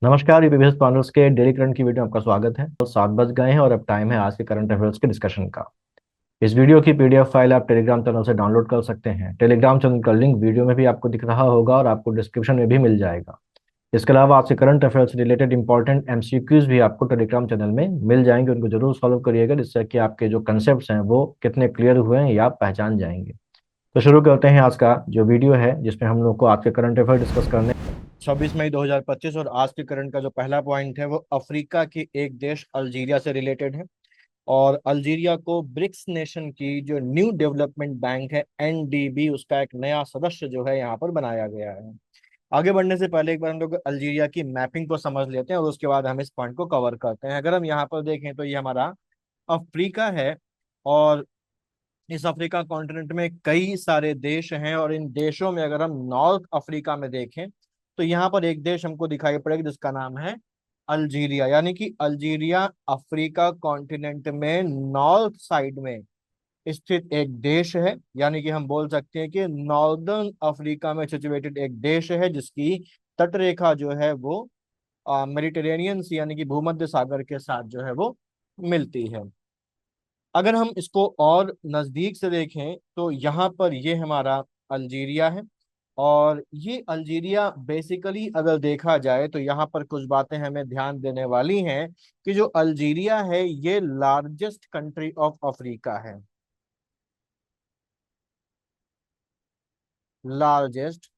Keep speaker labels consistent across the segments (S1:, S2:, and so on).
S1: नमस्कार, यूपीएस पानर्स के daily current की वीडियो में आपका स्वागत है। तो 7 बज गए हैं और अब टाइम है आज के करंट अफेयर्स के डिस्कशन का। इस वीडियो की पीडीएफ फाइल आप टेलीग्राम चैनल से डाउनलोड कर सकते हैं। टेलीग्राम चैनल का लिंक वीडियो में भी आपको दिख रहा होगा और आपको डिस्क्रिप्शन में भी मिल जाएगा। इसके अलावा आपसे करंट अफेयर्स से रिलेटेड इंपॉर्टेंट एमसीक्यूज भी आपको टेलीग्राम चैनल में मिल जाएंगे। उनको जरूर सॉल्व करिएगा, जिससे कि आपके जो कंसेप्ट हैं वो कितने क्लियर हुए हैं ये आप पहचान जाएंगे। तो शुरू करते हैं आज का जो वीडियो है, जिसमें हम लोग को आज के करंट अफेयर डिस्कस करने। 26 मई 2025 और आज के करंट का जो पहला पॉइंट है वो अफ्रीका के एक देश अल्जीरिया से रिलेटेड है। और अल्जीरिया को ब्रिक्स नेशन की जो न्यू डेवलपमेंट बैंक है एनडीबी, उसका एक नया सदस्य जो है यहाँ पर बनाया गया है। आगे बढ़ने से पहले एक बार हम लोग अल्जीरिया की मैपिंग को समझ लेते हैं और उसके बाद हम इस पॉइंट को कवर करते हैं। अगर हम यहाँ पर देखें तो ये हमारा अफ्रीका है। और इस अफ्रीका कॉन्टिनेंट में कई सारे देश हैं और इन देशों में अगर हम नॉर्थ अफ्रीका में देखें तो यहाँ पर एक देश हमको दिखाई पड़ेगा जिसका नाम है अल्जीरिया। यानी कि अल्जीरिया अफ्रीका कॉन्टिनेंट में नॉर्थ साइड में स्थित एक देश है। यानी कि हम बोल सकते हैं कि नॉर्दर्न अफ्रीका में सिचुएटेड एक देश है जिसकी तटरेखा जो है वो मेडिटेरेनियन सी यानी कि भूमध्य सागर के साथ जो है वो मिलती है। अगर हम इसको और नजदीक से देखें तो यहाँ पर ये हमारा अल्जीरिया है। और ये अल्जीरिया बेसिकली अगर देखा जाए तो यहाँ पर कुछ बातें हमें ध्यान देने वाली हैं कि जो अल्जीरिया है ये लार्जेस्ट कंट्री ऑफ अफ्रीका है। लार्जेस्ट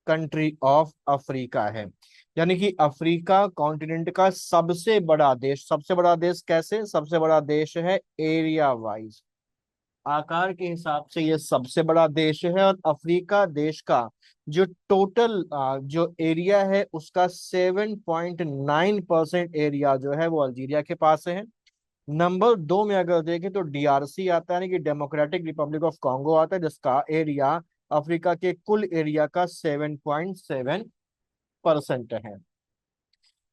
S1: कंट्री ऑफ अफ्रीका है। यानी कि अफ्रीका कॉन्टिनेंट का सबसे बड़ा देश। सबसे बड़ा देश कैसे? सबसे बड़ा देश है एरिया वाइज, आकार के हिसाब से ये सबसे बड़ा देश है। और अफ्रीका देश का जो टोटल जो एरिया है उसका 7.9% एरिया जो है वो अल्जीरिया के पास है। नंबर 2 में अगर देखें तो डीआरसी आता है, यानी कि डेमोक्रेटिक रिपब्लिक ऑफ कॉन्गो आता है, जिसका एरिया अफ्रीका के कुल एरिया का 7.7% है।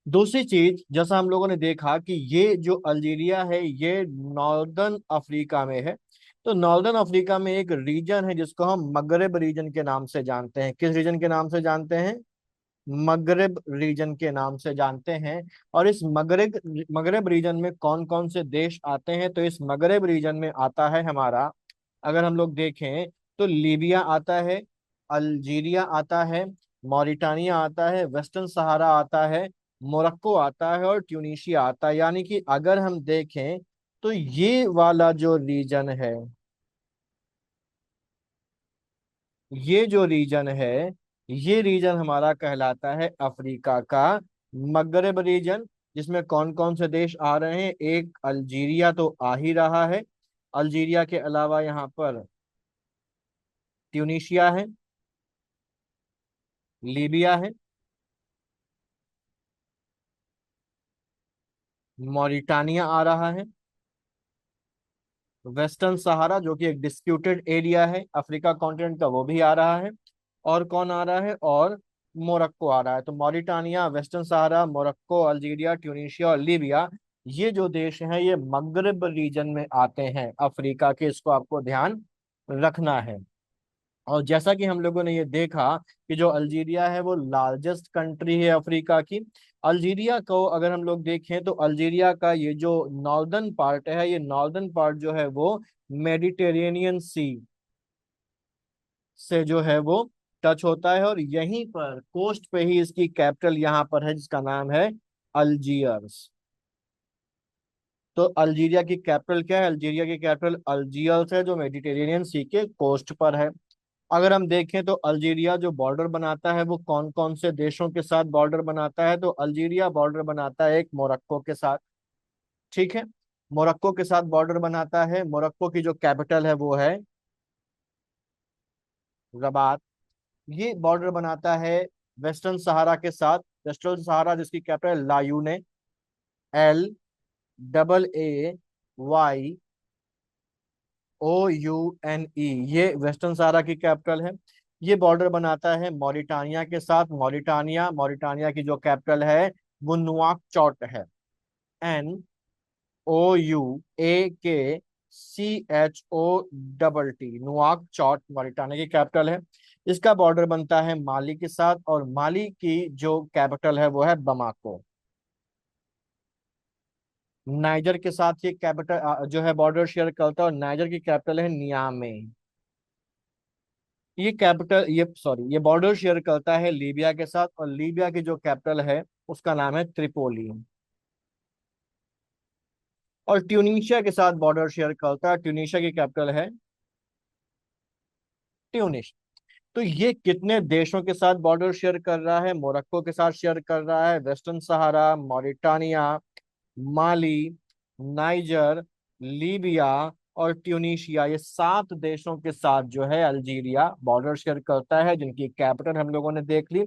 S1: दूसरी चीज, जैसा हम लोगों ने देखा कि ये जो अल्जीरिया है ये नॉर्दर्न अफ्रीका में है। तो नॉर्दर्न अफ्रीका में एक रीजन है जिसको हम मगरेब रीजन के नाम से जानते हैं। किस रीजन के नाम से जानते हैं? मगरेब रीजन के नाम से जानते हैं। और इस मगरेब मगरेब रीजन में कौन कौन से देश आते हैं? तो इस मगरेब रीजन में आता है हमारा, अगर हम लोग देखें तो लीबिया आता है, अल्जीरिया आता है, मॉरिटानिया आता है, वेस्टर्न सहारा आता है, मोरक्को आता है और ट्यूनीशिया आता है। यानी कि अगर हम देखें तो ये वाला जो रीजन है, ये जो रीजन है, ये रीजन हमारा कहलाता है अफ्रीका का मगरेब रीजन। जिसमें कौन कौन से देश आ रहे हैं? एक अल्जीरिया तो आ ही रहा है, अल्जीरिया के अलावा यहाँ पर ट्यूनीशिया है, लीबिया है, मॉरिटानिया आ रहा है, वेस्टर्न सहारा जो कि एक डिस्प्यूटेड एरिया है अफ्रीका कॉन्टिनेंट का वो भी आ रहा है, और कौन आ रहा है? और मोरक्को आ रहा है। तो मॉरिटानिया, वेस्टर्न सहारा, मोरक्को, अल्जीरिया, ट्यूनीशिया और लीबिया, ये जो देश हैं ये मगरब रीजन में आते हैं अफ्रीका के। इसको आपको ध्यान रखना है। और जैसा कि हम लोगों ने ये देखा कि जो अल्जीरिया है वो लार्जेस्ट कंट्री है अफ्रीका की। अल्जीरिया को अगर हम लोग देखें तो अल्जीरिया का ये जो नॉर्दर्न पार्ट है, ये नॉर्दर्न पार्ट जो है वो मेडिटेरेनियन सी से जो है वो टच होता है। और यहीं पर कोस्ट पे ही इसकी कैपिटल यहाँ पर है जिसका नाम है अल्जीयर्स। तो अल्जीरिया की कैपिटल क्या है? अल्जीरिया की कैपिटल अल्जीयर्स है जो मेडिटेरेनियन सी के कोस्ट पर है। अगर हम देखें तो अल्जीरिया जो बॉर्डर बनाता है वो कौन कौन से देशों के साथ बॉर्डर बनाता है? तो अल्जीरिया बॉर्डर बनाता है एक मोरक्को के साथ। ठीक है, मोरक्को के साथ बॉर्डर बनाता है। मोरक्को की जो कैपिटल है वो है रबात। ये बॉर्डर बनाता है वेस्टर्न सहारा के साथ। वेस्टर्न सहारा जिसकी कैपिटल लायूने, LAAYOUNE, ये वेस्टर्न सहारा की कैपिटल है। ये बॉर्डर बनाता है मॉरिटानिया के साथ। मॉरिटानिया, मॉरिटानिया की जो कैपिटल है वो नुआकचॉट है। NOUAKCHOTT, नुआकचॉट मॉरिटानिया की कैपिटल है। इसका बॉर्डर बनता है माली के साथ, और माली की जो कैपिटल है वो है बमाको। नाइजर के साथ ये कैपिटल जो है बॉर्डर शेयर करता है, और नाइजर की कैपिटल है नियामे। ये बॉर्डर शेयर करता है लीबिया के साथ, और लीबिया की जो कैपिटल है उसका नाम है त्रिपोली। और ट्यूनीशिया के साथ बॉर्डर शेयर करता है, ट्यूनीशिया की कैपिटल है ट्यूनिस। तो ये कितने देशों के साथ बॉर्डर शेयर कर रहा है? मोरक्को के साथ शेयर कर रहा है, वेस्टर्न सहारा, मॉरिटानिया, माली, नाइजर, लीबिया और ट्यूनीशिया, ये 7 देशों के साथ जो है अल्जीरिया बॉर्डर शेयर करता है, जिनकी कैपिटल हम लोगों ने देख ली।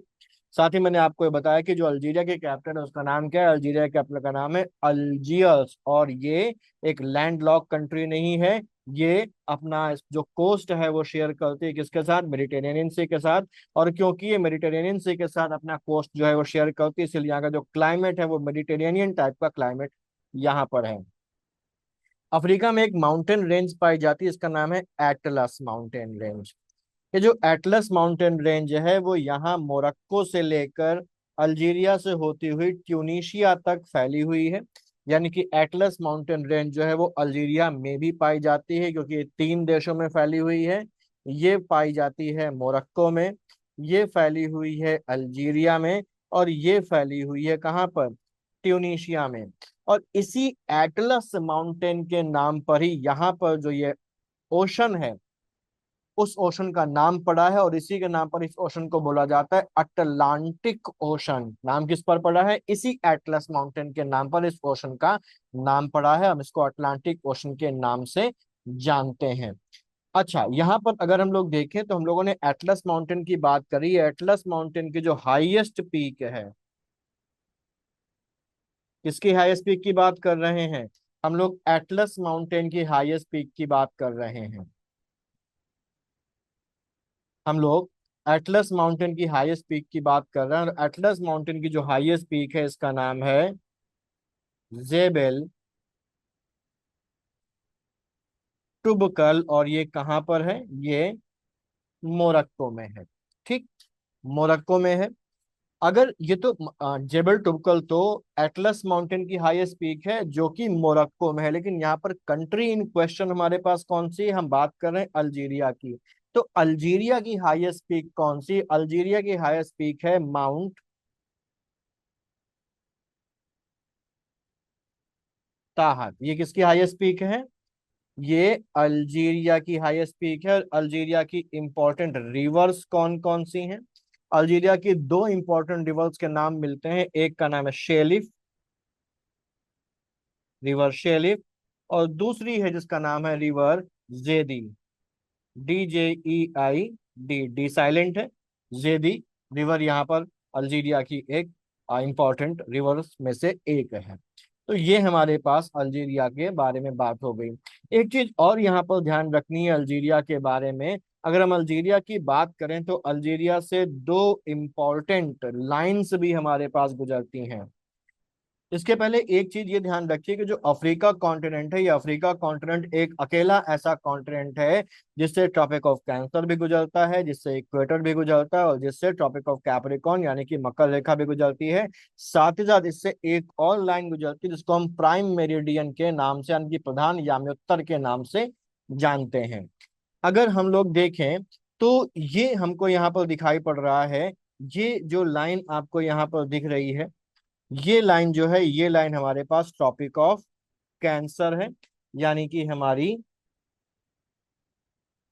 S1: साथ ही मैंने आपको ये बताया कि जो अल्जीरिया की कैपिटल है उसका नाम क्या है। अल्जीरिया की कैपिटल का नाम है अल्जियर्स, और ये एक लैंड लॉक कंट्री नहीं है। ये अपना जो कोस्ट है वो शेयर करती है किसके साथ? मेडिटेरेनियन सी के साथ। और क्योंकि ये मेडिटेरेनियन सी के साथ अपना कोस्ट जो है वो शेयर करती है, इसलिए यहाँ का जो क्लाइमेट है वो मेडिटेरेनियन टाइप का क्लाइमेट यहाँ पर है। अफ्रीका में एक माउंटेन रेंज पाई जाती है, इसका नाम है एटलस माउंटेन रेंज। ये जो एटलस माउंटेन रेंज है वो यहाँ मोरक्को से लेकर अल्जीरिया से होती हुई ट्यूनीशिया तक फैली हुई है। यानी कि एटलस माउंटेन रेंज जो है वो अल्जीरिया में भी पाई जाती है, क्योंकि ये 3 देशों में फैली हुई है। ये पाई जाती है मोरक्को में, ये फैली हुई है अल्जीरिया में, और ये फैली हुई है कहाँ पर? ट्यूनीशिया में। और इसी एटलस माउंटेन के नाम पर ही यहाँ पर जो ये ओशन है उस ओशन का नाम पड़ा है, और इसी के नाम पर इस ओशन को बोला जाता है अटलांटिक ओशन। नाम किस पर पड़ा है? इसी एटलस माउंटेन के नाम पर इस ओशन का नाम पड़ा है। हम इसको अटलांटिक ओशन के नाम से जानते हैं। अच्छा, यहाँ पर अगर हम लोग देखें तो हम लोगों ने एटलस माउंटेन की बात करी। एटलस माउंटेन की जो हाईएस्ट पीक है, किसकी हाईएस्ट पीक की बात कर रहे हैं? हम लोग एटलस माउंटेन की हाईएस्ट पीक की बात कर रहे हैं। हम लोग एटलस माउंटेन की हाईएस्ट पीक की बात कर रहे हैं, और एटलस माउंटेन की जो हाईएस्ट पीक है इसका नाम है जेबेल टुबकल, और ये कहाँ पर है? ये मोरक्को में है। ठीक, मोरक्को में है। अगर ये तो जेबल टुबकल तो एटलस माउंटेन की हाईएस्ट पीक है जो कि मोरक्को में है, लेकिन यहाँ पर कंट्री इन क्वेश्चन हमारे पास कौन सी है? हम बात कर रहे हैं अल्जीरिया की। तो अल्जीरिया की हाईएस्ट पीक कौन सी? अल्जीरिया की हाईएस्ट पीक है माउंट ताहत। ये किसकी हाईएस्ट पीक है? ये अल्जीरिया की हाईएस्ट पीक है। और अल्जीरिया की इंपॉर्टेंट रिवर्स कौन कौन सी हैं? अल्जीरिया की 2 इंपॉर्टेंट रिवर्स के नाम मिलते हैं। एक का नाम है शेलिफ, रिवर शेलिफ, और दूसरी है जिसका नाम है रिवर जेदी, DJEI, डी साइलेंट है, जेदी रिवर यहाँ पर अल्जीरिया की एक इंपॉर्टेंट रिवर्स में से एक है। तो ये हमारे पास अल्जीरिया के बारे में बात हो गई। एक चीज और यहाँ पर ध्यान रखनी है अल्जीरिया के बारे में। अगर हम अल्जीरिया की बात करें तो अल्जीरिया से 2 इंपॉर्टेंट लाइंस भी हमारे पास गुजरती हैं। इसके पहले एक चीज ये ध्यान रखिए कि जो अफ्रीका कॉन्टिनेंट है, ये अफ्रीका कॉन्टिनेंट एक अकेला ऐसा कॉन्टिनेंट है जिससे ट्रॉपिक ऑफ कैंसर भी गुजरता है, जिससे इक्वेटर भी गुजरता है, और जिससे ट्रॉपिक ऑफ कैप्रिकॉर्न यानी कि मकर रेखा भी गुजरती है। साथ ही साथ इससे एक और लाइन गुजरती है जिसको हम प्राइम मेरिडियन के नाम से यानी कि प्रधान याम्योत्तर के नाम से जानते हैं। अगर हम लोग देखें तो ये हमको यहाँ पर दिखाई पड़ रहा है। ये जो लाइन आपको यहाँ पर दिख रही है, ये लाइन जो है, ये लाइन हमारे पास ट्रॉपिक ऑफ कैंसर है, यानी कि हमारी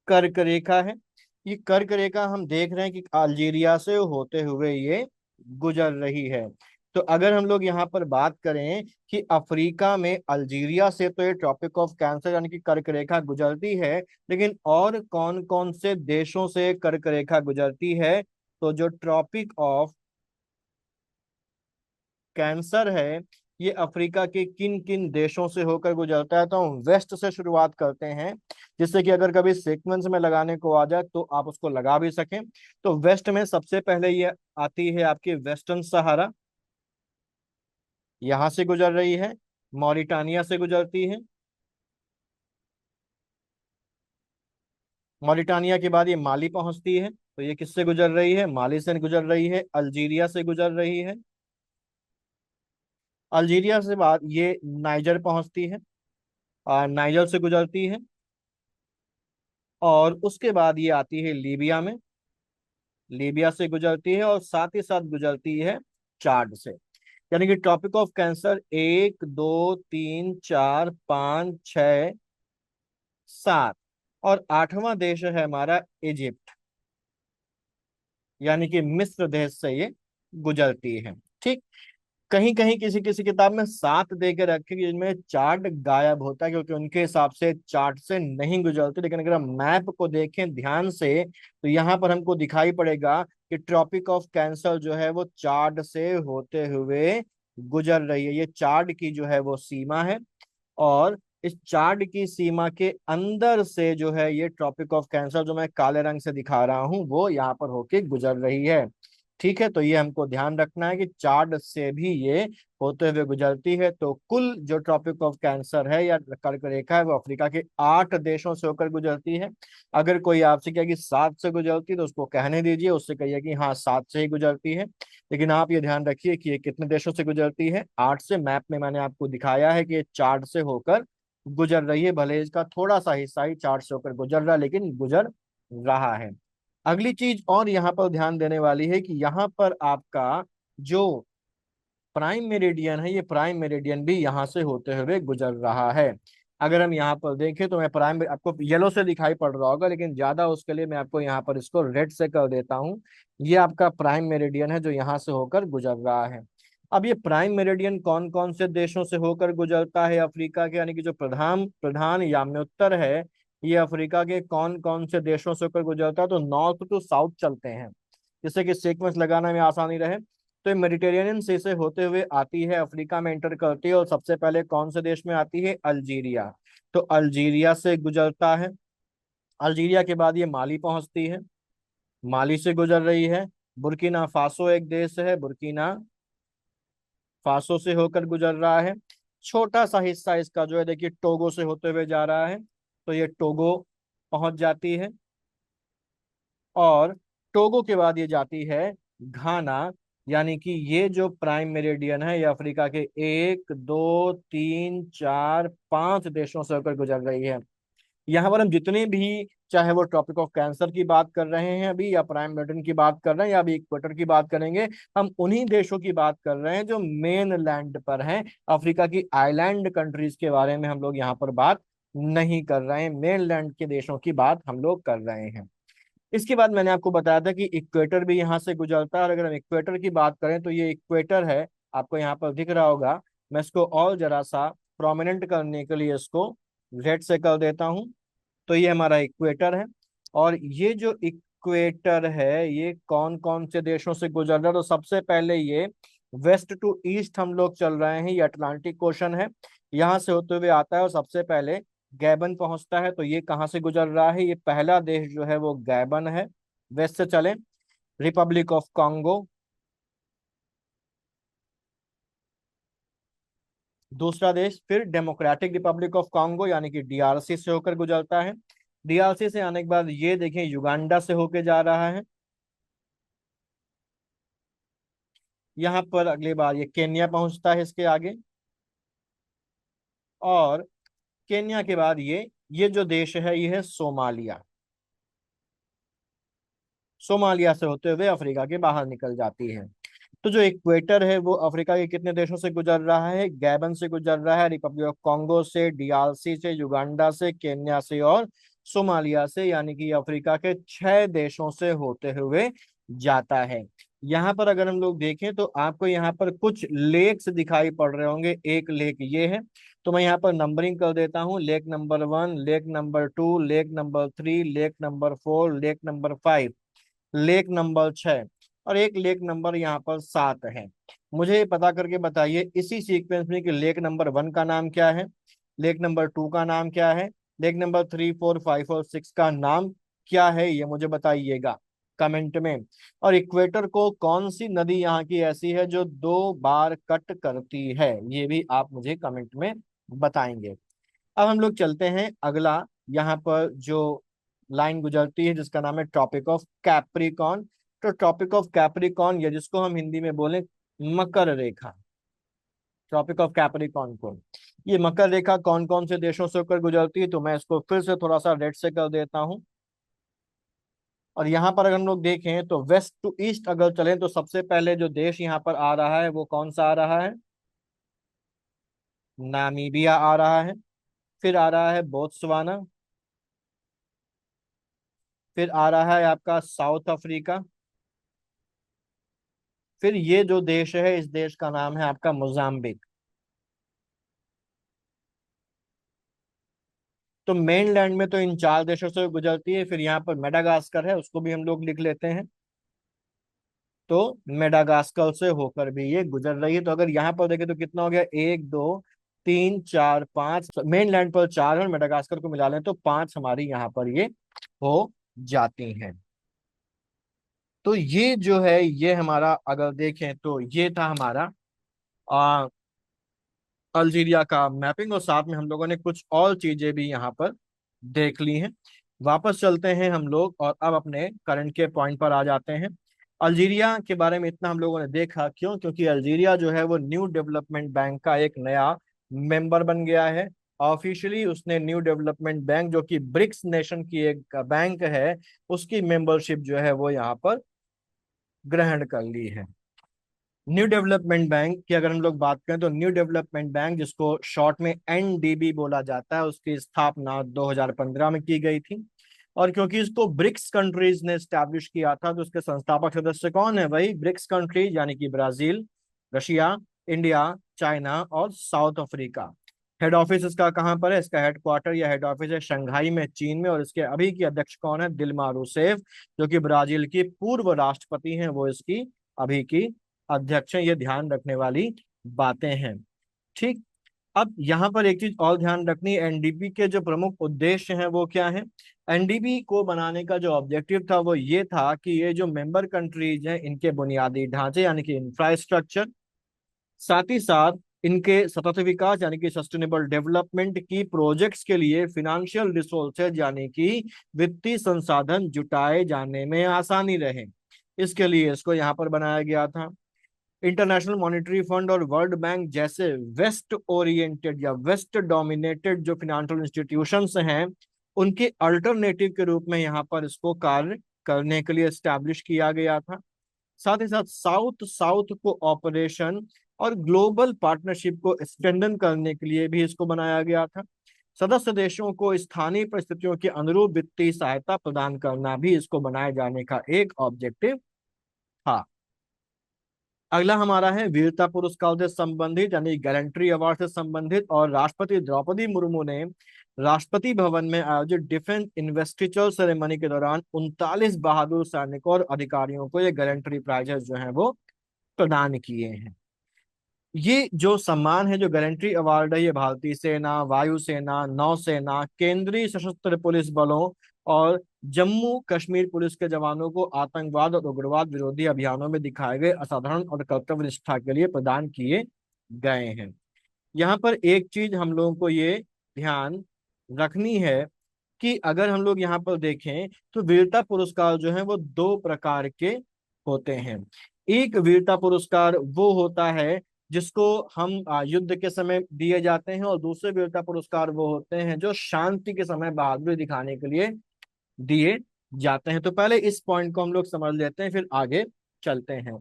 S1: कर्क रेखा है। ये कर्क रेखा हम देख रहे हैं कि अल्जीरिया से होते हुए ये गुजर रही है। तो अगर हम लोग यहाँ पर बात करें कि अफ्रीका में अल्जीरिया से तो ये ट्रॉपिक ऑफ कैंसर यानी कि कर्क रेखा गुजरती है, लेकिन और कौन कौन से देशों से कर्क रेखा गुजरती है? तो जो ट्रॉपिक ऑफ कैंसर है ये अफ्रीका के किन किन देशों से होकर गुजरता है? तो हम वेस्ट से शुरुआत करते हैं, जिससे कि अगर कभी सीक्वेंस में लगाने को आ जाए तो आप उसको लगा भी सकें। तो वेस्ट में सबसे पहले ये आती है आपकी वेस्टर्न सहारा, यहां से गुजर रही है, मॉरिटानिया से गुजरती है। मॉरिटानिया के बाद ये माली पहुंचती है, तो ये किससे गुजर रही है? माली से गुजर रही है, अल्जीरिया से गुजर रही है। अल्जीरिया से बाद ये नाइजर पहुंचती है, और नाइजर से गुजरती है, और उसके बाद ये आती है लीबिया में, लीबिया से गुजरती है, और साथ ही साथ गुजरती है चाड से। यानी कि ट्रॉपिक ऑफ कैंसर 1 2 3 4 5 6 7, और 8वां देश है हमारा इजिप्ट, यानी कि मिस्र देश से ये गुजरती है। ठीक। कहीं कहीं किसी किसी किताब में 7 दे के रखे कि जिनमें चार्ट गायब होता है, क्योंकि उनके हिसाब से चार्ट से नहीं गुजरती। लेकिन अगर हम मैप को देखें ध्यान से तो यहाँ पर हमको दिखाई पड़ेगा कि ट्रॉपिक ऑफ कैंसर जो है वो चार्ट से होते हुए गुजर रही है। ये चार्ट की जो है वो सीमा है, और इस चार्ट की सीमा के अंदर से जो है ये ट्रॉपिक ऑफ कैंसर, जो मैं काले रंग से दिखा रहा हूं, वो यहाँ पर होके गुजर रही है। ठीक है, तो ये हमको ध्यान रखना है कि चार्ट से भी ये होते हुए गुजरती है। तो कुल जो ट्रॉपिक ऑफ कैंसर है या कर्क रेखा है वो अफ्रीका के 8 देशों से होकर गुजरती है। अगर कोई आपसे कहे कि 7 से गुजरती है तो उसको कहने दीजिए, उससे कहिए कि हाँ 7 से ही गुजरती है। लेकिन आप ये ध्यान रखिए कि ये कितने देशों से गुजरती है? 8 से। मैप में मैंने आपको दिखाया है कि ये चार्ट से होकर गुजर रही है, भले इसका थोड़ा सा हिस्सा ही चार्ट से होकर गुजर रहा है, लेकिन गुजर रहा है। अगली चीज और यहाँ पर ध्यान देने वाली है कि यहाँ पर आपका जो प्राइम मेरिडियन है, ये प्राइम मेरिडियन भी यहाँ से होते हुए गुजर रहा है। अगर हम यहाँ पर देखें तो मैं प्राइम, आपको येलो से दिखाई पड़ रहा होगा, लेकिन ज्यादा उसके लिए मैं आपको यहाँ पर इसको रेड से कर देता हूँ। ये आपका प्राइम मेरिडियन है जो यहाँ से होकर गुजर रहा है। अब ये प्राइम मेरिडियन कौन कौन से देशों से होकर गुजरता है अफ्रीका के, यानी कि जो प्रधान प्रधान याम्योत्तर है, ये अफ्रीका के कौन कौन से देशों से होकर गुजरता है? तो नॉर्थ टू साउथ चलते हैं, जिससे कि सीक्वेंस लगाने में आसानी रहे। तो ये मेडिटेरेनियन सी से होते हुए आती है, अफ्रीका में एंटर करती है, और सबसे पहले कौन से देश में आती है? अल्जीरिया। तो अल्जीरिया से गुजरता है। अल्जीरिया के बाद ये माली पहुंचती है, माली से गुजर रही है। बुर्किना फासो एक देश है, बुर्किना फासो से होकर गुजर रहा है। छोटा सा हिस्सा इसका जो है देखिए टोगो से होते हुए जा रहा है, तो ये टोगो पहुंच जाती है। और टोगो के बाद ये जाती है घाना। यानी कि ये जो प्राइम मेरिडियन है ये अफ्रीका के 1 2 3 4 5 देशों से होकर गुजर रही है। यहाँ पर हम जितने भी, चाहे वो ट्रॉपिक ऑफ कैंसर की बात कर रहे हैं अभी, या प्राइम मेरिडियन की बात कर रहे हैं, या अभी इक्वेटर की बात करेंगे, हम उन्हीं देशों की बात कर रहे हैं जो मेन लैंड पर हैं। अफ्रीका की आइलैंड कंट्रीज के बारे में हम लोग यहाँ पर बात नहीं कर रहे हैं, मेन लैंड के देशों की बात हम लोग कर रहे हैं। इसके बाद मैंने आपको बताया था कि इक्वेटर भी यहाँ से गुजरता है, और अगर हम इक्वेटर की बात करें तो ये इक्वेटर है, आपको यहाँ पर दिख रहा होगा। मैं इसको और जरा सा प्रोमिनेंट करने के लिए इसको रेड से कर देता हूँ। तो ये हमारा इक्वेटर है, और ये जो इक्वेटर है ये कौन कौन से देशों से गुजर रहा है? तो सबसे पहले ये वेस्ट टू ईस्ट हम लोग चल रहे हैं, ये अटलांटिक ओशन है, यहाँ से होते हुए आता है, और सबसे पहले गैबन पहुंचता है। तो ये कहाँ से गुजर रहा है? ये पहला देश जो है वो गैबन है, वेस्ट से चले। रिपब्लिक ऑफ कॉन्गो दूसरा देश, फिर डेमोक्रेटिक रिपब्लिक ऑफ कॉन्गो यानी कि डीआरसी से होकर गुजरता है। डीआरसी से आने के बाद ये देखें युगांडा से होके जा रहा है। यहाँ पर अगली बार ये केन्या पहुंचता है इसके आगे, और केन्या के बाद ये जो देश है ये है सोमालिया। सोमालिया से होते हुए अफ्रीका के बाहर निकल जाती है। तो जो इक्वेटर है वो अफ्रीका के कितने देशों से गुजर रहा है? गैबन से गुजर रहा है, रिपब्लिक ऑफ कॉन्गो से, डीआरसी से, युगांडा से, केन्या से, और सोमालिया से। यानी कि अफ्रीका के 6 देशों से होते हुए जाता है। यहाँ पर अगर हम लोग देखें तो आपको यहाँ पर कुछ लेक्स दिखाई पड़ रहे होंगे। एक लेक ये है, तो मैं यहाँ पर नंबरिंग कर देता हूँ। Lake number 1, lake number 2, lake number 3, lake number 4, lake number 5, lake number 6, और एक लेक नंबर यहाँ पर 7 है। मुझे ये पता करके बताइए इसी सीक्वेंस में कि लेक नंबर 1 का नाम क्या है, लेक नंबर 2 का नाम क्या है, लेक नंबर 3, 4, 5 और 6 का नाम क्या है, ये मुझे बताइएगा कमेंट में। और इक्वेटर को कौन सी नदी यहाँ की ऐसी है जो 2 बार कट करती है, ये भी आप मुझे कमेंट में बताएंगे। अब हम लोग चलते हैं अगला, यहाँ पर जो लाइन गुजरती है जिसका नाम है ट्रॉपिक ऑफ कैप्रिकॉर्न। तो ट्रॉपिक ऑफ कैप्रिकॉर्न, या जिसको हम हिंदी में बोले मकर रेखा, ट्रॉपिक ऑफ कैप्रिकॉर्न को, ये मकर रेखा कौन कौन से देशों से होकर गुजरती है, तो मैं इसको फिर से थोड़ा सा रेड से कर देता हूं। और यहाँ पर अगर हम लोग देखें तो वेस्ट टू ईस्ट अगर चलें तो सबसे पहले जो देश यहाँ पर आ रहा है वो कौन सा आ रहा है, नामीबिया आ रहा है। फिर आ रहा है बोत्सवाना। फिर आ रहा है आपका साउथ अफ्रीका। फिर ये जो देश है, इस देश का नाम है आपका मोजाम्बिक। तो मेनलैंड में तो इन चार देशों से गुजरती है। फिर यहाँ पर मेडागास्कर है, उसको भी हम लोग लिख लेते हैं। तो मेडागास्कर से होकर भी ये गुजर रही है। तो अगर यहाँ पर देखें तो कितना हो गया, एक दो तीन चार पांच, मेनलैंड पर चार और मेडागास्कर को मिला लें तो पांच हमारी यहाँ पर ये हो जाती हैं। तो ये जो है, ये हमारा अगर देखें तो ये था हमारा अल्जीरिया का मैपिंग, और साथ में हम लोगों ने कुछ और चीजें भी यहाँ पर देख ली हैं। वापस चलते हैं हम लोग और अब अपने करंट के पॉइंट पर आ जाते हैं। अल्जीरिया के बारे में इतना हम लोगों ने देखा, क्यों? क्योंकि अल्जीरिया जो है वो न्यू डेवलपमेंट बैंक का एक नया मेंबर बन गया है। ऑफिशियली उसने न्यू डेवलपमेंट बैंक, जो कि ब्रिक्स नेशन की एक बैंक है, उसकी मेंबरशिप जो है वो यहाँ पर ग्रहण कर ली है। न्यू डेवलपमेंट बैंक की अगर हम लोग बात करें तो न्यू डेवलपमेंट बैंक, जिसको शॉर्ट में एनडीबी बोला जाता है, उसकी स्थापना 2015 में की गई थी। और क्योंकि इसको ब्रिक्स कंट्रीज ने स्टैब्लिश किया था, तो उसके संस्थापक सदस्य कौन है? वही ब्रिक्स कंट्रीज, यानी कि ब्राजील, रशिया, इंडिया, चाइना और साउथ अफ्रीका। हेड ऑफिस इसका कहाँ पर है? इसका हेडक्वार्टर या हेड ऑफिस है शंघाई में, चीन में। और इसके अभी की अध्यक्ष कौन है? दिल्मा रूसेफ, जो कि ब्राजील की पूर्व राष्ट्रपति हैं, वो इसकी अभी की अध्यक्ष हैं। ये ध्यान रखने वाली बातें हैं। ठीक। अब यहाँ पर एक चीज और ध्यान रखनी, एनडीबी के जो प्रमुख उद्देश्य हैं वो क्या है? एनडीबी को बनाने का जो ऑब्जेक्टिव था वो ये था कि ये जो मेंबर कंट्रीज हैं, इनके बुनियादी ढांचे यानी कि इंफ्रास्ट्रक्चर, साथ ही साथ इनके सतत विकास यानी कि सस्टेनेबल डेवलपमेंट की प्रोजेक्ट्स के लिए फिनेंशियल रिसोर्सेज यानी कि वित्तीय संसाधन जुटाए जाने में आसानी रहे, इसके लिए इसको यहाँ पर बनाया गया था। इंटरनेशनल मॉनेटरी फंड और वर्ल्ड बैंक जैसे वेस्ट ओरिएंटेड या वेस्ट डोमिनेटेड जो फिनेंशियल इंस्टीट्यूशंस हैं, उनके अल्टरनेटिव के रूप में यहाँ पर इसको कार्य करने के लिए एस्टैब्लिश किया गया था। साथ ही साथ साउथ साउथ को ऑपरेशन और ग्लोबल पार्टनरशिप को स्ट्रेंथन करने के लिए भी इसको बनाया गया था। सदस्य देशों को स्थानीय परिस्थितियों के अनुरूप वित्तीय सहायता प्रदान करना भी इसको बनाए जाने का एक ऑब्जेक्टिव था। अगला हमारा है वीरता पुरस्कार से संबंधित यानी गैलेंट्री अवार्ड से संबंधित, और राष्ट्रपति द्रौपदी मुर्मू ने राष्ट्रपति भवन में आयोजित डिफेंस इन्वेस्टिचर सेरेमनी के दौरान 39 बहादुर सैनिकों और अधिकारियों को ये गैलेंट्री प्राइजेस जो हैं वो प्रदान किए हैं। ये जो सम्मान है, जो गैलेंट्री अवार्ड है, ये भारतीय सेना, वायुसेना, नौसेना, केंद्रीय सशस्त्र पुलिस बलों और जम्मू कश्मीर पुलिस के जवानों को आतंकवाद और उग्रवाद विरोधी अभियानों में दिखाए गए असाधारण और कर्तव्य निष्ठा के लिए प्रदान किए गए हैं। यहाँ पर एक चीज हम लोगों को ये ध्यान रखनी है कि अगर हम लोग यहाँ पर देखें तो वीरता पुरस्कार जो है वो दो प्रकार के होते हैं। एक वीरता पुरस्कार वो होता है जिसको हम युद्ध के समय दिए जाते हैं, और दूसरे वीरता पुरस्कार वो होते हैं जो शांति के समय बहादुरी दिखाने के लिए दिए जाते हैं। तो पहले इस पॉइंट को हम लोग समझ लेते हैं, फिर आगे चलते हैं।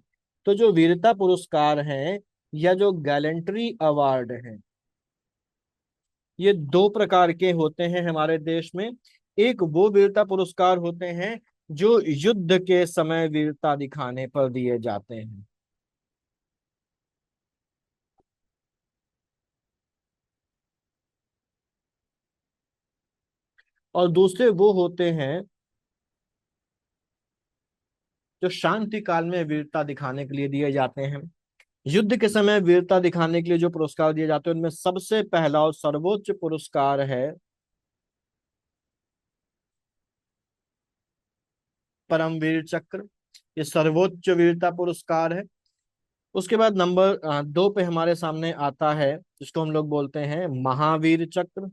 S1: तो जो वीरता पुरस्कार हैं या जो गैलेंट्री अवार्ड हैं, ये दो प्रकार के होते हैं हमारे देश में। एक वो वीरता पुरस्कार होते हैं जो युद्ध के समय वीरता दिखाने पर दिए जाते हैं, और दूसरे वो होते हैं जो शांति काल में वीरता दिखाने के लिए दिए जाते हैं। युद्ध के समय वीरता दिखाने के लिए जो पुरस्कार दिए जाते हैं उनमें सबसे पहला और सर्वोच्च पुरस्कार है परमवीर चक्र। ये सर्वोच्च वीरता पुरस्कार है। उसके बाद नंबर दो पे हमारे सामने आता है जिसको हम लोग बोलते हैं महावीर चक्र।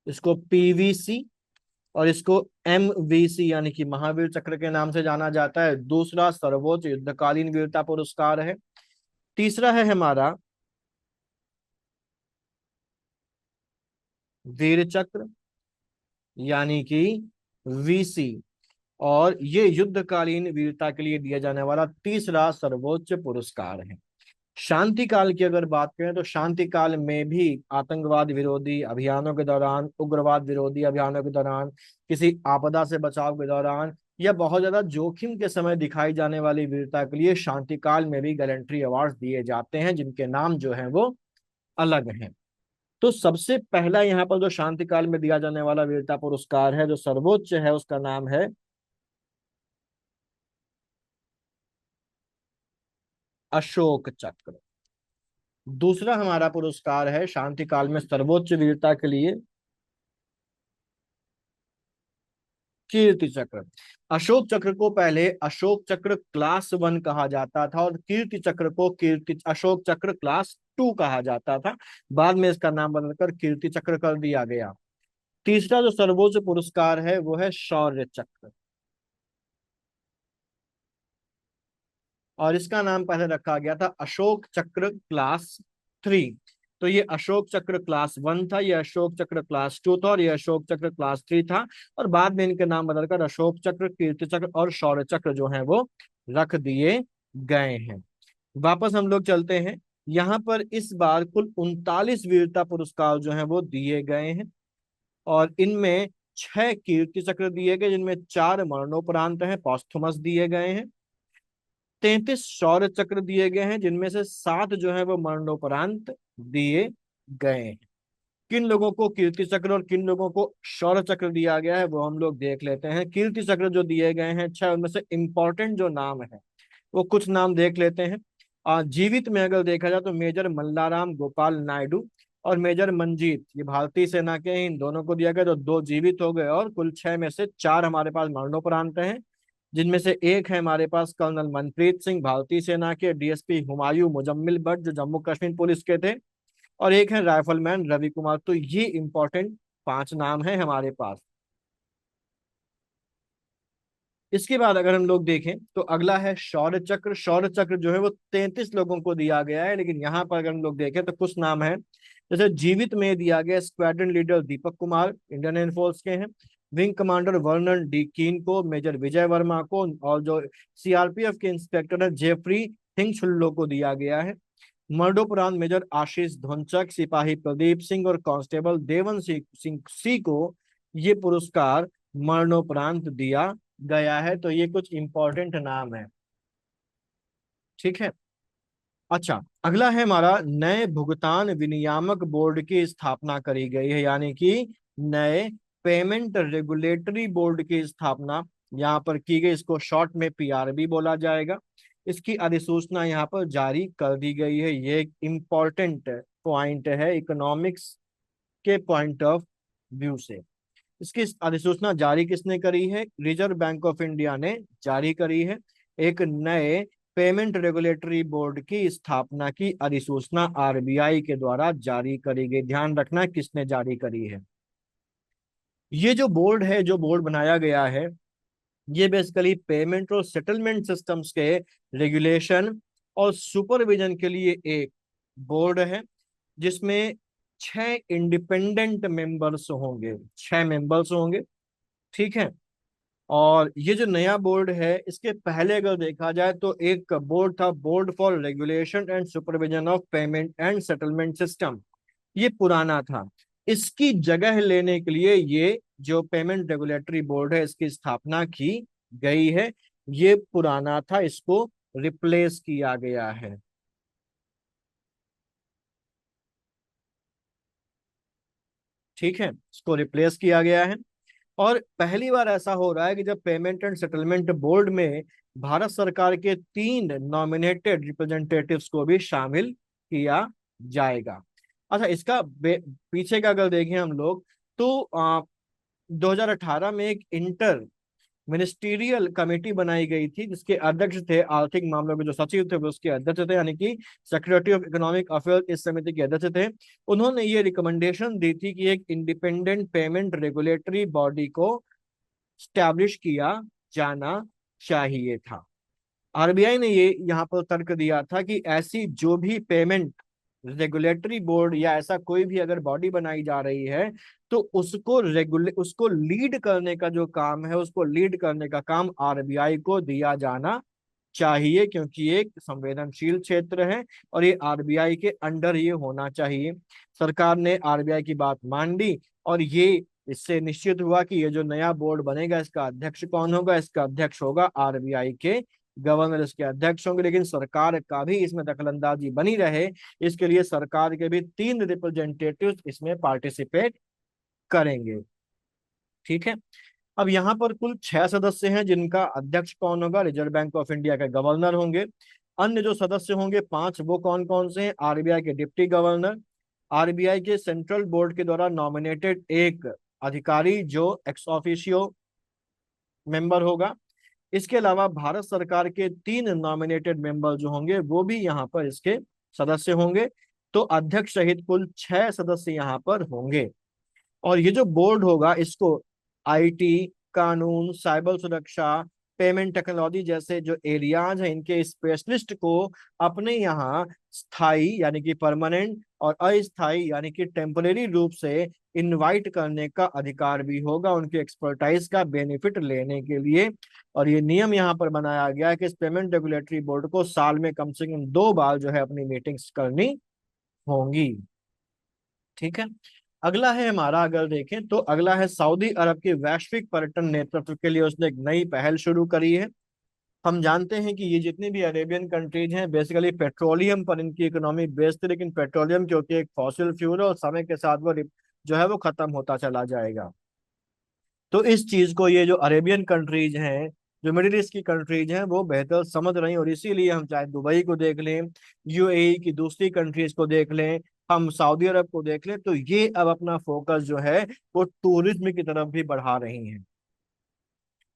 S1: इसको पीवीसी और इसको एमवीसी यानी कि महावीर चक्र के नाम से जाना जाता है। दूसरा सर्वोच्च युद्धकालीन वीरता पुरस्कार है। तीसरा है हमारा वीर चक्र यानी कि वीसी, और ये युद्धकालीन वीरता के लिए दिया जाने वाला तीसरा सर्वोच्च पुरस्कार है। शांति काल की अगर बात करें तो शांति काल में भी आतंकवाद विरोधी अभियानों के दौरान, उग्रवाद विरोधी अभियानों के दौरान, किसी आपदा से बचाव के दौरान, या बहुत ज्यादा जोखिम के समय दिखाई जाने वाली वीरता के लिए शांति काल में भी गैलेंट्री अवार्ड दिए जाते हैं, जिनके नाम जो है वो अलग हैं। तो सबसे पहला यहाँ पर जो शांति काल में दिया जाने वाला वीरता पुरस्कार है, जो सर्वोच्च है, उसका नाम है अशोक चक्र। दूसरा हमारा पुरस्कार है शांति काल में सर्वोच्च वीरता के लिए कीर्ति चक्र। अशोक चक्र को पहले अशोक चक्र क्लास 1 कहा जाता था और कीर्ति चक्र को कीर्ति अशोक चक्र क्लास 2 कहा जाता था। बाद में इसका नाम बदलकर कीर्ति चक्र कर दिया गया। तीसरा जो सर्वोच्च पुरस्कार है वो है शौर्य चक्र, और इसका नाम पहले रखा गया था अशोक चक्र क्लास 3। तो ये अशोक चक्र क्लास 1 था, ये अशोक चक्र क्लास 2 था, और ये अशोक चक्र क्लास 3 था। और बाद में इनके नाम बदलकर अशोक चक्र, कीर्ति चक्र और शौर्य चक्र जो है वो रख दिए गए हैं। वापस हम लोग चलते हैं। यहाँ पर इस बार कुल 39 वीरता पुरस्कार जो हैं वो दिए गए हैं, और इनमें 6 कीर्ति चक्र दिए गए, जिनमें 4 मरणोपरांत हैं, पॉस्थुमस दिए गए हैं। 33 शौर्य चक्र दिए गए हैं, जिनमें से 7 जो है वो मरणोपरांत दिए गए हैं। किन लोगों को कीर्ति चक्र और किन लोगों को शौर्य चक्र दिया गया है वो हम लोग देख लेते हैं। कीर्ति चक्र जो दिए गए हैं 6, उनमें से इंपॉर्टेंट जो नाम है वो कुछ नाम देख लेते हैं। जीवित में अगर देखा जाए तो मेजर मल्लाराम गोपाल नायडू और मेजर मंजीत, ये भारतीय सेना के हैं, इन दोनों को दिया गया, तो 2 जीवित हो गए, और कुल 6 में से 4 हमारे पास मरणोपरांत हैं, जिनमें से एक है हमारे पास कर्नल मनप्रीत सिंह, भारतीय सेना के, डीएसपी हुमायूं मुजम्मिल भट्ट जो जम्मू कश्मीर पुलिस के थे, और एक है राइफलमैन रवि कुमार। तो ये इंपॉर्टेंट 5 नाम है हमारे पास। इसके बाद अगर हम लोग देखें तो अगला है शौर्य चक्र। शौर्य चक्र जो है वो 33 लोगों को दिया गया है, लेकिन यहाँ पर अगर हम लोग देखें तो कुछ नाम है। जैसे जीवित में दिया गया squadron leader Deepak Kumar, Indian air force के हैं। विंग कमांडर वर्नन डी कीन को, मेजर विजय वर्मा को, और जो सीआरपीएफ के इंस्पेक्टर है जेफरी थिंगछुल्लो को दिया गया है। मरणोपरांत मेजर आशीष धोनचक, सिपाही प्रदीप सिंह और कांस्टेबल देवन सिंह सी को ये पुरस्कार मरणोपरांत दिया गया है। तो ये कुछ इंपॉर्टेंट नाम है। ठीक है। अच्छा, अगला है हमारा नए भुगतान विनियामक बोर्ड की स्थापना करी गई है, यानी कि नए पेमेंट रेगुलेटरी बोर्ड की स्थापना यहाँ पर की गई। इसको शॉर्ट में पीआरबी बोला जाएगा। इसकी अधिसूचना यहाँ पर जारी कर दी गई है। ये एक इम्पॉर्टेंट पॉइंट है इकोनॉमिक्स के पॉइंट ऑफ व्यू से। इसकी अधिसूचना जारी किसने करी है? रिजर्व बैंक ऑफ इंडिया ने जारी करी है। एक नए पेमेंट रेगुलेटरी बोर्ड की स्थापना की अधिसूचना आरबीआई के द्वारा जारी करी गई। ध्यान रखना किसने जारी करी है। ये जो बोर्ड है, जो बोर्ड बनाया गया है, ये बेसिकली पेमेंट और सेटलमेंट सिस्टम्स के रेगुलेशन और सुपरविजन के लिए एक बोर्ड है, जिसमें 6 इंडिपेंडेंट मेंबर्स होंगे, 6 मेंबर्स होंगे। ठीक है। और ये जो नया बोर्ड है, इसके पहले अगर देखा जाए तो एक बोर्ड था, board for regulation and supervision of payment and settlement system. ये पुराना था। इसकी जगह लेने के लिए ये जो पेमेंट रेगुलेटरी बोर्ड है, इसकी स्थापना की गई है। ये पुराना था, इसको रिप्लेस किया गया है। ठीक है, इसको रिप्लेस किया गया है। और पहली बार ऐसा हो रहा है कि जब पेमेंट एंड सेटलमेंट बोर्ड में भारत सरकार के 3 नॉमिनेटेड रिप्रेजेंटेटिव्स को भी शामिल किया जाएगा। अच्छा, इसका पीछे का अगर देखें हम लोग तो 2018 में एक इंटर मिनिस्टीरियल कमेटी बनाई गई थी, जिसके अध्यक्ष थे आर्थिक मामलों के जो सचिव थे वो उसके अध्यक्ष थे, यानी कि सेक्रेटरी ऑफ इकोनॉमिक अफेयर्स इस समिति के अध्यक्ष थे। उन्होंने ये रिकमेंडेशन दी थी कि एक इंडिपेंडेंट पेमेंट रेगुलेटरी बॉडी को स्टैब्लिश किया जाना चाहिए था। आरबीआई ने ये यहाँ पर तर्क दिया था कि ऐसी जो भी पेमेंट रेगुलेटरी बोर्ड या ऐसा कोई भी अगर बॉडी बनाई जा रही है, तो उसको लीड करने का जो काम है, उसको लीड करने का काम आरबीआई को दिया जाना चाहिए, क्योंकि ये एक संवेदनशील क्षेत्र है और ये आरबीआई के अंडर ये होना चाहिए। सरकार ने आरबीआई की बात मान ली और ये इससे निश्चित हुआ कि ये जो नया बोर्ड बनेगा इसका अध्यक्ष कौन होगा। इसका अध्यक्ष होगा आरबीआई के गवर्नर, इसके अध्यक्ष होंगे। लेकिन सरकार का भी इसमें दखलंदाजी बनी रहे, इसके लिए सरकार के भी 3 रिप्रेजेंटेटिव इसमें पार्टिसिपेट करेंगे। ठीक है। अब यहाँ पर कुल 6 सदस्य हैं, जिनका अध्यक्ष कौन होगा, रिजर्व बैंक ऑफ इंडिया के गवर्नर होंगे। अन्य जो सदस्य होंगे 5, वो कौन कौन से हैं, आरबीआई के डिप्टी गवर्नर, आरबीआई के सेंट्रल बोर्ड के द्वारा नॉमिनेटेड एक अधिकारी जो एक्स ऑफिशियो मेंबर होगा। इसके अलावा भारत सरकार के 3 नॉमिनेटेड मेंबर जो होंगे वो भी यहाँ पर इसके सदस्य होंगे। तो अध्यक्ष सहित कुल 6 सदस्य यहाँ पर होंगे। और ये जो बोर्ड होगा इसको आईटी, कानून, साइबर सुरक्षा, पेमेंट टेक्नोलॉजी जैसे जो एरियाज हैं इनके स्पेशलिस्ट को अपने यहाँ स्थायी यानी कि परमानेंट और अस्थायी यानी कि टेम्परेरी रूप से इनवाइट करने का अधिकार भी होगा, उनके एक्सपर्टाइज का बेनिफिट लेने के लिए। और ये नियम यहाँ पर बनाया गया है कि इस पेमेंट रेगुलेटरी बोर्ड को साल में कम से कम 2 बार जो है अपनी मीटिंग्स करनी होंगी। ठीक है। अगला है हमारा, अगर देखें तो अगला है सऊदी अरब के वैश्विक पर्यटन नेतृत्व के लिए उसने एक नई पहल शुरू करी है। हम जानते हैं कि ये जितनी भी अरेबियन कंट्रीज हैं बेसिकली पेट्रोलियम पर इनकी इकोनॉमी बेस्ड है, लेकिन पेट्रोलियम क्योंकि एक फॉसिल फ्यूल है और समय के साथ वो जो है वो खत्म होता चला जाएगा। तो इस चीज को ये जो अरेबियन कंट्रीज हैं, जो मिडिल ईस्ट की कंट्रीज हैं, वो बेहतर समझ रही हैं, और इसीलिए हम चाहे दुबई को देख लें, यूएई की दूसरी कंट्रीज को देख लें, हम सऊदी अरब को देख लें, तो ये अब अपना फोकस जो है वो टूरिज्म की तरफ भी बढ़ा रही हैं।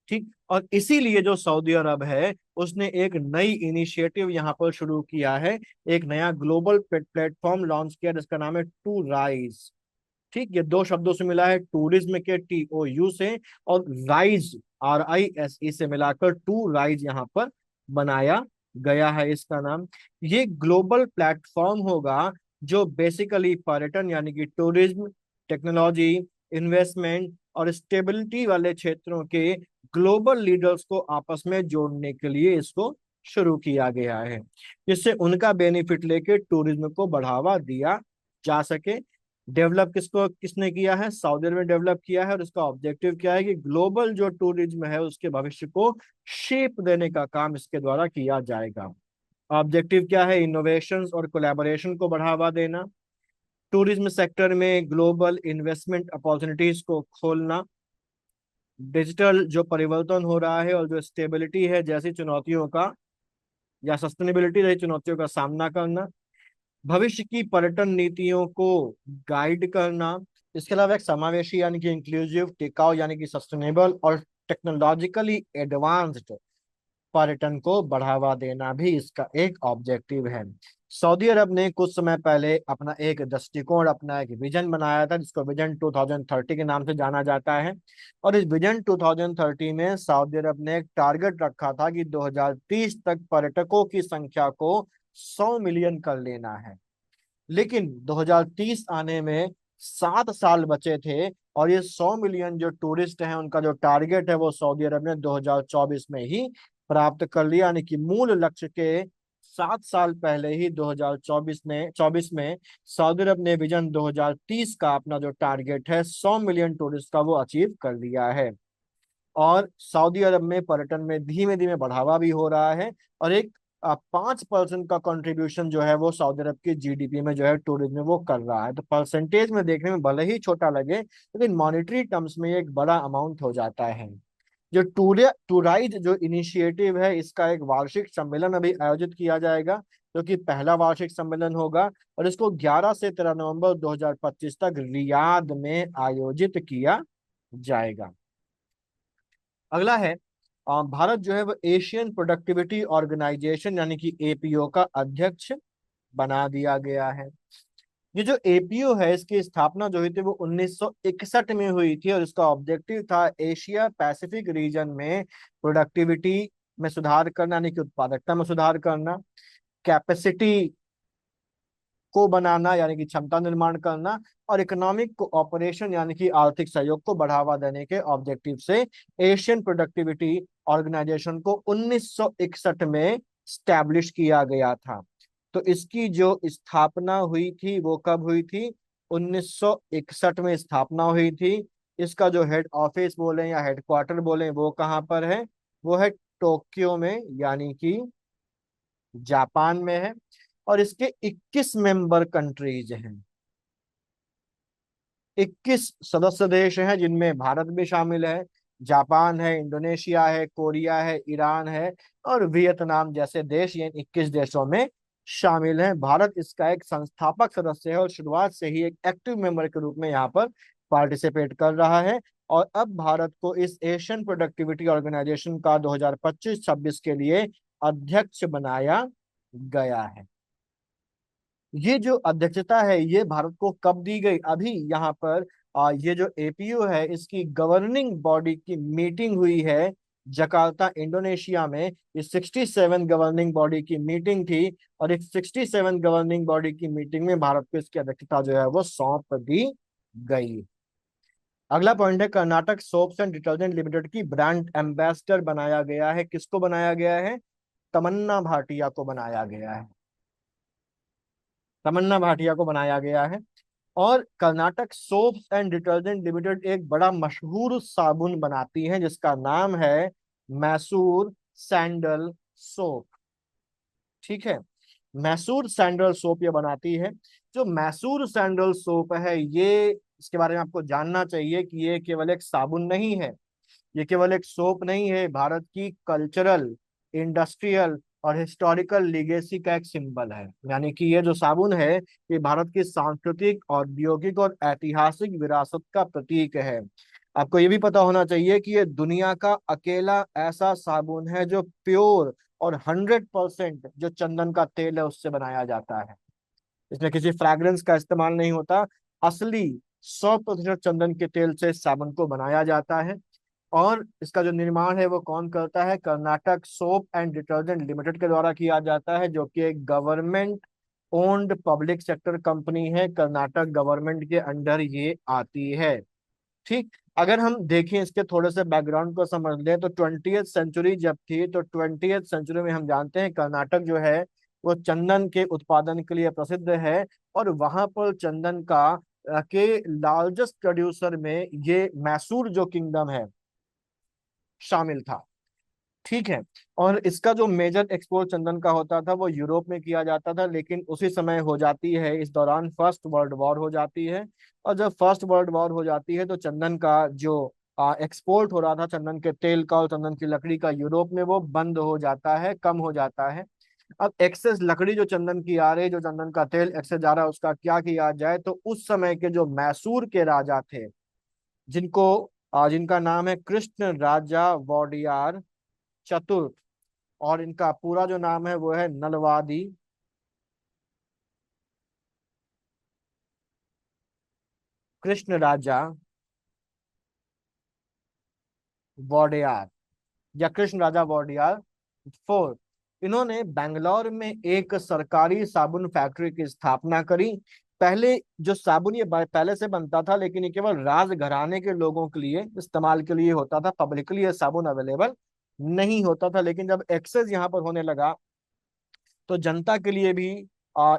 S1: ठीक। और इसीलिए जो सऊदी अरब है उसने एक नई इनिशिएटिव यहाँ पर शुरू किया है, एक नया ग्लोबल प्लेटफॉर्म लॉन्च किया जिसका नाम है टू राइज। ठीक, ये 2 शब्दों से मिला है, टूरिज्म के TOU से और राइज RISE से मिलाकर टू राइज यहाँ पर बनाया गया है इसका नाम। ये ग्लोबल प्लेटफॉर्म होगा जो बेसिकली पर्यटन यानी कि टूरिज्म, टेक्नोलॉजी, इन्वेस्टमेंट और स्टेबिलिटी वाले क्षेत्रों के ग्लोबल लीडर्स को आपस में जोड़ने के लिए इसको शुरू किया गया है, जिससे उनका बेनिफिट लेके टूरिज्म को बढ़ावा दिया जा सके। डेवलप किसने किया है, सऊदी अरब ने डेवलप किया है, और इसका ऑब्जेक्टिव क्या है कि ग्लोबल जो टूरिज्म है उसके भविष्य को शेप देने का काम इसके द्वारा किया जाएगा। ऑब्जेक्टिव क्या है, इनोवेशंस और कोलैबोरेशन को बढ़ावा देना, टूरिज्म सेक्टर में ग्लोबल इन्वेस्टमेंट अपॉर्चुनिटीज को खोलना, डिजिटल जो परिवर्तन हो रहा है और जो स्टेबिलिटी है जैसी चुनौतियों का या सस्टेनेबिलिटी जैसी चुनौतियों का सामना करना, भविष्य की पर्यटन नीतियों को गाइड करना। इसके अलावा एक समावेशी यानी कि इंक्लूसिव, टिकाऊ यानी कि सस्टेनेबल और टेक्नोलॉजिकली एडवांस्ड पर्यटन को बढ़ावा देना भी इसका एक ऑब्जेक्टिव है। सऊदी अरब ने कुछ समय पहले अपना एक दृष्टिकोण, अपना एक विजन बनाया था जिसको विजन 2030 के नाम से जाना जाता है। और इस विजन 2030 में सऊदी अरब ने एक टारगेट रखा था कि 2030 तक पर्यटकों की संख्या को 100 मिलियन कर लेना है। लेकिन 2030 आने में 7 साल बचे थे, और ये 100 मिलियन जो टूरिस्ट हैं उनका जो टारगेट है वो सऊदी अरब ने 2024 में ही प्राप्त कर लिया, यानी कि मूल लक्ष्य के 7 साल पहले ही 2024 में सऊदी अरब ने विजन 2030 का अपना जो टारगेट है 100 मिलियन टूरिस्ट का वो अचीव कर लिया है। और सऊदी अरब में पर्यटन में धीमे धीमे बढ़ावा भी हो रहा है, और एक 5% का कंट्रीब्यूशन जो है वो सऊदी अरब की जीडीपी में जो है टूरिज्म में वो कर रहा है। तो परसेंटेज में देखने में भले ही छोटा लगे, लेकिन मॉनेटरी टर्म्स में ये एक बड़ा अमाउंट हो जाता है। जो टूराइज जो इनिशिएटिव है इसका एक वार्षिक सम्मेलन अभी आयोजित किया जाएगा, जो कि पहला वार्षिक सम्मेलन होगा, और इसको 11 से 13 नवंबर 2025 तक रियाद में आयोजित किया जाएगा।
S2: अगला है भारत जो है वो एशियन प्रोडक्टिविटी ऑर्गेनाइजेशन यानी कि एपीओ का अध्यक्ष बना दिया गया है। ये जो एपीओ है इसकी स्थापना जो हुई थी वो 1961 में हुई थी और इसका ऑब्जेक्टिव था एशिया पैसिफिक रीजन में प्रोडक्टिविटी में सुधार करना यानी कि उत्पादकता में सुधार करना, कैपेसिटी को बनाना यानी कि क्षमता निर्माण करना, और इकोनॉमिक कोऑपरेशन यानी कि आर्थिक सहयोग को बढ़ावा देने के ऑब्जेक्टिव से एशियन प्रोडक्टिविटी ऑर्गेनाइजेशन को 1961 में स्टैब्लिश किया गया था। तो इसकी जो स्थापना हुई थी वो कब हुई थी? 1961 में स्थापना हुई थी। इसका जो हेड ऑफिस बोले या हेडक्वार्टर बोले वो कहाँ पर है? वो है टोक्यो में यानी कि जापान में है। और इसके 21 मेंबर कंट्रीज हैं, 21 सदस्य देश हैं जिनमें भारत भी शामिल है, जापान है, इंडोनेशिया है, कोरिया है, ईरान है और वियतनाम जैसे देश ये 21 देशों में शामिल हैं। भारत इसका एक संस्थापक सदस्य है और शुरुआत से ही एक एक्टिव मेंबर के रूप में यहाँ पर पार्टिसिपेट कर रहा है। और अब भारत को इस एशियन प्रोडक्टिविटी ऑर्गेनाइजेशन का 2025-26 के लिए अध्यक्ष बनाया गया है। ये जो अध्यक्षता है ये भारत को कब दी गई? अभी यहाँ पर ये जो एपीयू है इसकी गवर्निंग बॉडी की मीटिंग हुई है जकार्ता इंडोनेशिया में। इस 67 गवर्निंग बॉडी की मीटिंग थी और इस 67 गवर्निंग बॉडी की मीटिंग में भारत को इसकी अध्यक्षता जो है वो सौंप दी गई। अगला पॉइंट है Karnataka soaps and detergent limited की ब्रांड एम्बेसडर बनाया गया है। किसको बनाया गया है? तमन्ना भाटिया को बनाया गया है। तमन्ना भाटिया को बनाया गया है। और Karnataka soaps and detergent limited एक बड़ा मशहूर साबुन बनाती है जिसका नाम है मैसूर सैंडल सोप। ठीक है, मैसूर सैंडल सोप ये बनाती है। जो मैसूर सैंडल सोप है ये, इसके बारे में आपको जानना चाहिए कि ये केवल एक साबुन नहीं है, ये केवल एक सोप नहीं है, भारत की कल्चरल, इंडस्ट्रियल और हिस्टोरिकल लिगेसी का एक सिंबल है। यानी कि ये जो साबुन है ये भारत की सांस्कृतिक, औद्योगिक और ऐतिहासिक विरासत का प्रतीक है। आपको ये भी पता होना चाहिए कि ये दुनिया का अकेला ऐसा साबुन है जो प्योर और 100% जो चंदन का तेल है उससे बनाया जाता है। इसमें किसी फ्रैग्रेंस का इस्तेमाल नहीं होता, असली 100% चंदन के तेल से साबुन को बनाया जाता है। और इसका जो निर्माण है वो कौन करता है? Karnataka soap and detergent limited के द्वारा किया जाता है जो कि एक government owned public sector company है, कर्नाटक गवर्नमेंट के अंडर ये आती है। ठीक, अगर हम देखें इसके थोड़े से बैकग्राउंड को समझ लें तो 20th सेंचुरी जब थी तो 20th सेंचुरी में हम जानते हैं कर्नाटक जो है वो चंदन के उत्पादन के लिए प्रसिद्ध है। और वहां पर चंदन का के लार्जेस्ट प्रोड्यूसर में ये मैसूर जो किंगडम है शामिल था। ठीक है, और इसका जो मेजर एक्सपोर्ट चंदन का होता था वो यूरोप में किया जाता था, लेकिन उसी समय हो जाती है इस दौरान फर्स्ट वर्ल्ड वॉर हो जाती है। और जब फर्स्ट वर्ल्ड वॉर हो जाती है तो चंदन का जो एक्सपोर्ट हो रहा था चंदन के तेल का और चंदन की लकड़ी का यूरोप में वो बंद हो जाता है, कम हो जाता है। अब एक्सेस लकड़ी जो चंदन की आ रही, जो चंदन का तेल एक्सेस जा रहा है उसका क्या किया जाए? तो उस समय के जो मैसूर के राजा थे जिनको जिनका नाम है कृष्ण राजा वोडियार चतुर्थ, और इनका पूरा जो नाम है वो है नलवादी कृष्ण राजा वोडेयार या कृष्ण राजा वोडियार फोर्थ। इन्होंने बेंगलोर में एक सरकारी साबुन फैक्ट्री की स्थापना करी। पहले जो साबुन ये पहले से बनता था लेकिन ये केवल राजघराने के लोगों के लिए इस्तेमाल के लिए होता था, पब्लिकली ये साबुन अवेलेबल नहीं होता था। लेकिन जब एक्सेस यहाँ पर होने लगा तो जनता के लिए भी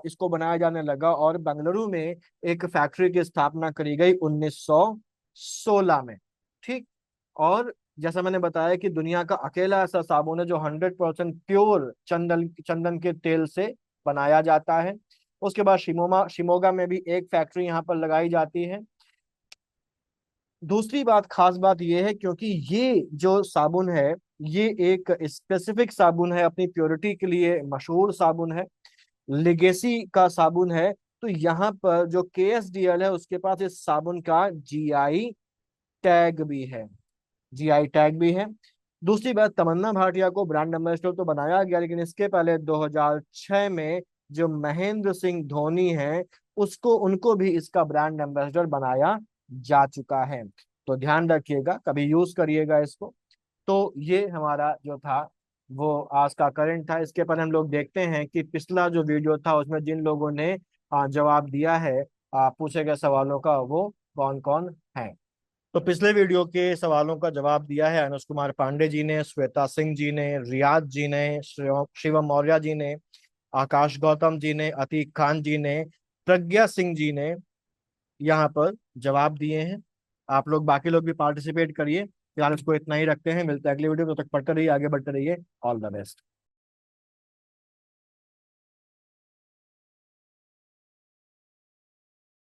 S2: इसको बनाया जाने लगा और बेंगलुरु में एक फैक्ट्री की स्थापना करी गई 1916 में। ठीक, और जैसा मैंने बताया कि दुनिया का अकेला ऐसा साबुन है जो 100% प्योर चंदन चंदन के तेल से बनाया जाता है। उसके बाद शिमोगा में भी एक फैक्ट्री यहाँ पर लगाई जाती है। दूसरी बात, खास बात यह है क्योंकि ये जो साबुन है ये एक स्पेसिफिक साबुन है, अपनी प्योरिटी के लिए मशहूर साबुन है, लेगेसी का साबुन है। तो यहाँ पर जो केएसडीएल है उसके पास इस साबुन का जीआई टैग भी है, जीआई टैग भी है। दूसरी बात, तमन्ना भाटिया को ब्रांड एम्बेसडर तो बनाया गया, लेकिन इसके पहले 2006 में जो महेंद्र सिंह धोनी है, उसको उनको भी इसका ब्रांड एम्बेसडर बनाया जा चुका है। तो ध्यान रखिएगा, कभी यूज करिएगा इसको। तो ये हमारा जो था वो आज का करंट था। इसके पर हम लोग देखते हैं कि पिछला जो वीडियो था उसमें जिन लोगों ने जवाब दिया है पूछे गए सवालों का, वो कौन कौन है। तो पिछले वीडियो के सवालों का जवाब दिया है अनुज कुमार पांडे जी ने, श्वेता सिंह जी ने, रियाज जी ने, शिवम मौर्य जी ने, आकाश गौतम जी ने, अतीक खान जी ने, प्रज्ञा सिंह जी ने यहाँ पर जवाब दिए हैं। आप लोग बाकी लोग भी पार्टिसिपेट करिए। फिलहाल इसको इतना ही रखते हैं, मिलते हैं अगली वीडियो में। तब तक पढ़ते रहिए, आगे बढ़ते रहिए। All the best.